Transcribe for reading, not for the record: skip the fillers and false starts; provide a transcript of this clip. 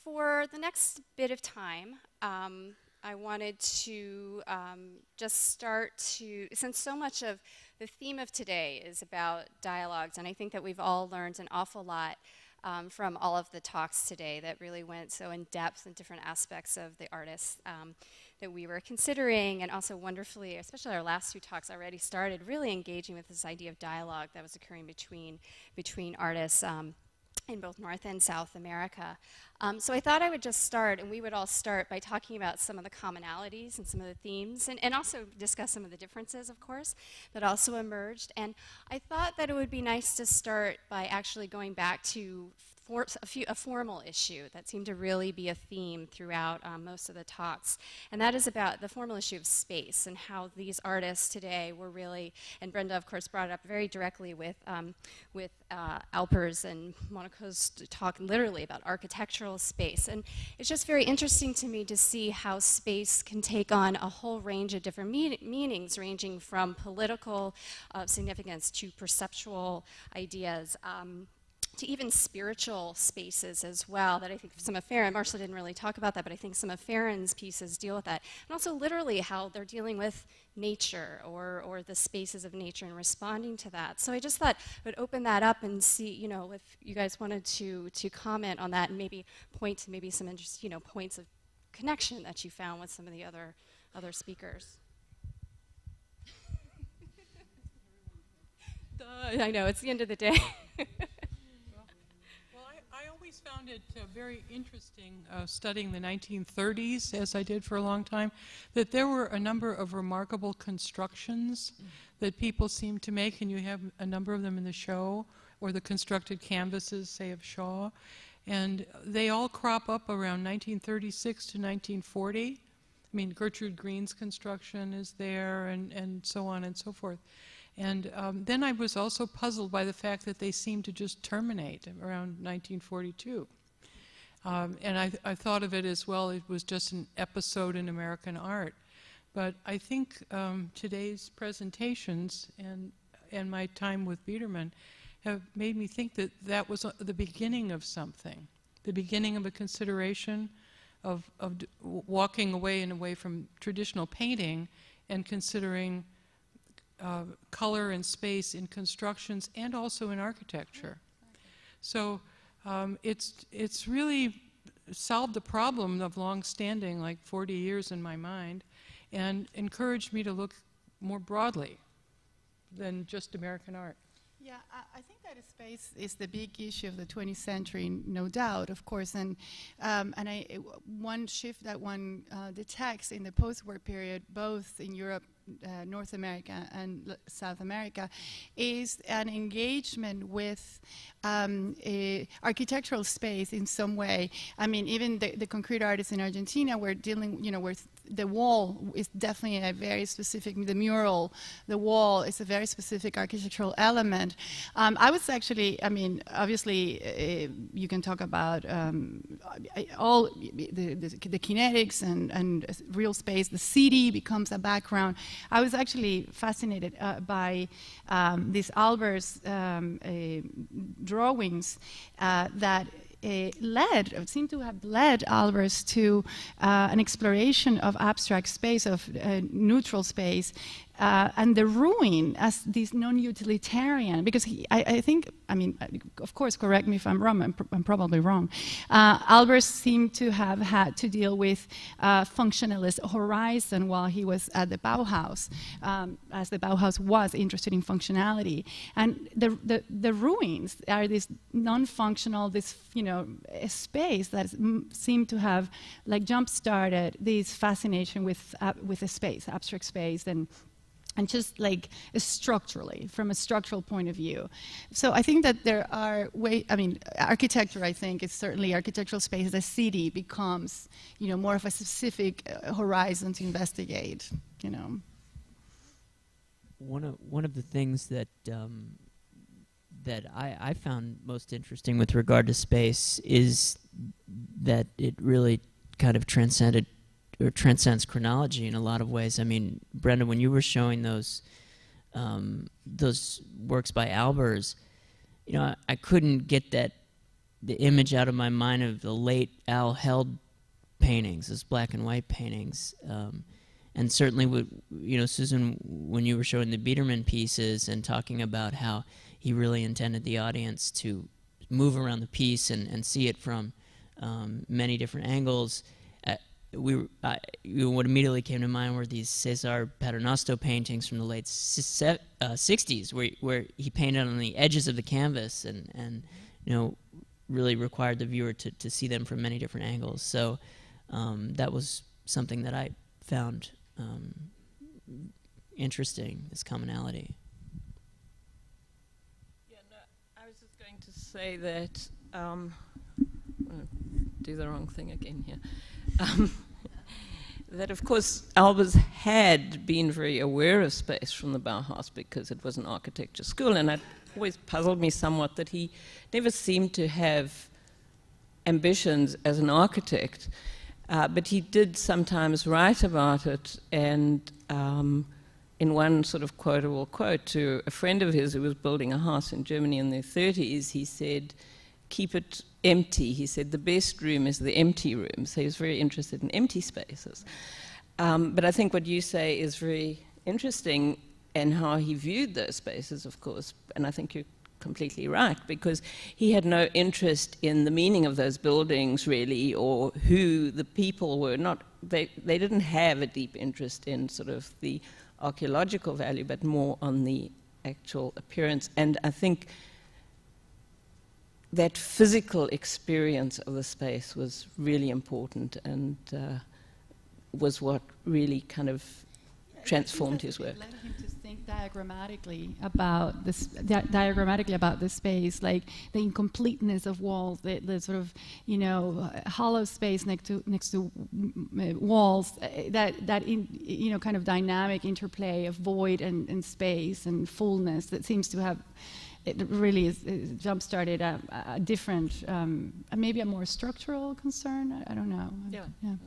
for the next bit of time, I wanted to just start to, since so much of the theme of today is about dialogues, and I think that we've all learned an awful lot from all of the talks today that really went so in depth in different aspects of the artists that we were considering, and also wonderfully, especially our last two talks already started really engaging with this idea of dialogue that was occurring between artists in both North and South America. So I thought I would just start, and we would all start by talking about some of the commonalities and some of the themes, and also discuss some of the differences, of course, that also emerged. And I thought that it would be nice to start by actually going back to a formal issue that seemed to really be a theme throughout most of the talks, and that is about the formal issue of space and how these artists today were really, and Brenda of course brought it up very directly with Albers and Monica's talk literally about architectural space, and it's just very interesting to me to see how space can take on a whole range of different meanings, ranging from political significance to perceptual ideas, to even spiritual spaces as well, that I think some of Ferren, Marshall didn't really talk about that, but I think some of Ferren's pieces deal with that. And also literally how they're dealing with nature or the spaces of nature and responding to that. So I just thought I would open that up and see, you know, if you guys wanted to comment on that and maybe point to maybe some points of connection that you found with some of the other speakers. I know, it's the end of the day. I found it very interesting studying the 1930s, as I did for a long time, that there were a number of remarkable constructions that people seemed to make, and you have a number of them in the show, or the constructed canvases, say, of Shaw, and they all crop up around 1936 to 1940. I mean, Gertrude Green's construction is there, and so on and so forth. And then I was also puzzled by the fact that they seemed to just terminate around 1942. And I thought of it as, well, it was just an episode in American art. But I think today's presentations and my time with Biederman have made me think that that was the beginning of something, the beginning of a consideration of walking away and away from traditional painting and considering color and space in constructions and also in architecture. So it's really solved the problem of long-standing, like 40 years in my mind, and encouraged me to look more broadly than just American art. Yeah, I think that space is the big issue of the 20th century, no doubt, of course. And one shift that one detects in the post-war period, both in Europe, North America, and South America, is an engagement with architectural space in some way. I mean, even the concrete artists in Argentina were dealing, you know, with the wall is definitely a very specific, the mural, the wall is a very specific architectural element. I was actually, I mean, obviously you can talk about all the kinetics and real space, the city becomes a background. I was actually fascinated by these Albers drawings that seem to have led Albers to an exploration of abstract space, of neutral space, and the ruin as this non-utilitarian, because I think, I mean, of course, correct me if I'm wrong, I'm probably wrong. Albers seemed to have had to deal with functionalist horizon while he was at the Bauhaus, as the Bauhaus was interested in functionality. And the ruins are this non-functional, this, you know, space that seemed to have like jump-started this fascination with the space, abstract space, and just like structurally, from a structural point of view. So I think that there are I mean, architecture, I think, is certainly architectural space as a city becomes, you know, more of a specific horizon to investigate, you know. One of the things that that I found most interesting with regard to space is that it really kind of transcends chronology in a lot of ways. I mean, Brenda, when you were showing those works by Albers, you know, I couldn't get that the image out of my mind of the late Al Held paintings, those black and white paintings. And certainly, Susan, when you were showing the Biederman pieces and talking about how he really intended the audience to move around the piece and see it from many different angles, what immediately came to mind were these Cesar Paternoster paintings from the late 60s, where he painted on the edges of the canvas and really required the viewer to see them from many different angles. So that was something that I found interesting, this commonality. Yeah, no, I was just going to say that, I'm going to do the wrong thing again here. That, of course, Albers had been very aware of space from the Bauhaus because it was an architecture school, and it always puzzled me somewhat that he never seemed to have ambitions as an architect. But he did sometimes write about it, and in one sort of quotable quote to a friend of his who was building a house in Germany in their 30s, he said, "Keep it empty." He said, "The best room is the empty room." So he was very interested in empty spaces. But I think what you say is very interesting, and how he viewed those spaces, of course, and I think you're completely right, because he had no interest in the meaning of those buildings really, or who the people were. They didn't have a deep interest in sort of the archaeological value, but more on the actual appearance. And I think that physical experience of the space was really important, and was what really kind of transformed his work. It led him to think diagrammatically about the space, like the incompleteness of walls, the sort of hollow space next to walls, kind of dynamic interplay of void and space and fullness that seems to have. It really is jump-started a different, maybe a more structural concern. I don't know. Yeah. Yeah.